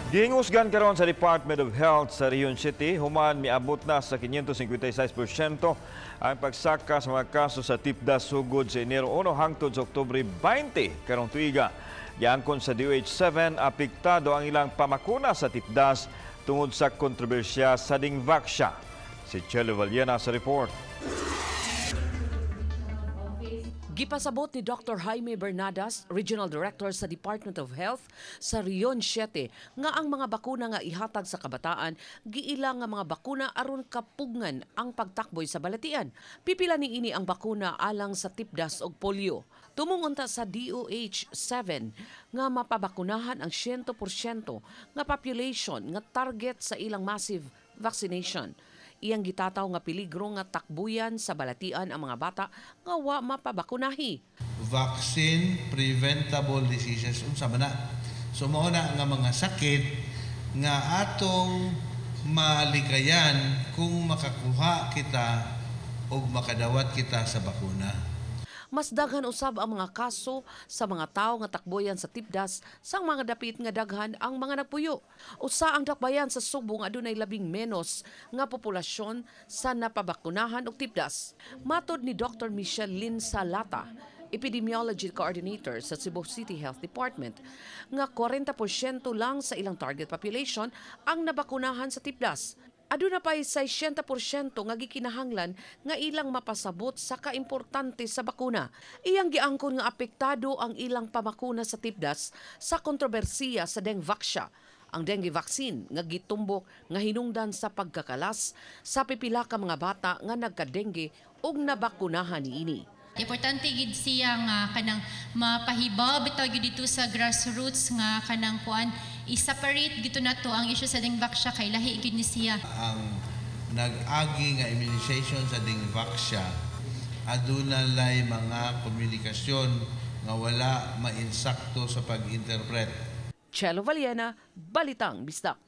Gihingusgan karon sa Department of Health sa Rion City, human miabot na sa 556% ang pagsaka sa mga kaso sa tipdas sugod sa Enero 1 hangtod sa Oktubre 20 karong tuiga. Giangkon sa DOH-7 apektado ang ilang pamakuna sa tipdas tungod sa kontrobersya sa Dingvaxia. Si Chelo Valiena sa report. Gipasabot ni Dr. Jaime Bernadas, Regional Director sa Department of Health sa Rion 7, nga ang mga bakuna nga ihatag sa kabataan, giila nga mga bakuna aron kapugngan ang pagtakboy sa balatian. Pipila ni ini ang bakuna alang sa tipdas ug polio. Tumungon ta sa DOH-7 nga mapabakunahan ang 100% nga population nga target sa ilang massive vaccination. Iyang gitataw nga peligro nga takbuyan sa balatian ang mga bata nga wa mapabakunahi. Vaccine preventable diseases unsa man na. So mao na nga mga sakit nga atong malikayan kung makakuha kita o makadawat kita sa bakuna. Mas daghan usab ang mga kaso sa mga tawo nga takboyan sa tipdas sang mga dapit nga daghan ang mga nagpuyo. Usa ang dakbayan sa Subo nga adunay labing menos nga populasyon sa napabakunahan og tipdas. Matod ni Dr. Michelle Lynn Salata, Epidemiology Coordinator sa Cebu City Health Department, nga 40% lang sa ilang target population ang nabakunahan sa tipdas. Aduna pay 60% nga gikinahanglan nga ilang mapasabot sa kaimportante sa bakuna. Iyang giangkon nga apektado ang ilang pamakuna sa tipdas sa kontrobersiya sa Dengvaxia. Ang dengue vaccine nga gitumbok nga hinungdan sa pagkakalas sa pipila ka mga bata nga nagka-dengue ug nabakunahan niini. Importante gid siya nga kanang mapahibaw bitaw gyud dito sa grassroots nga kanang kuan i-separate gito nato ang issue sa Dengvaxia kay lahi gid ni siya. Ang nag-agi nga immunization sa Dengvaxia aduna lay mga komunikasyon nga wala mainsakto sa pag-interpret. Chelo Valiena, Balitang Bisdak.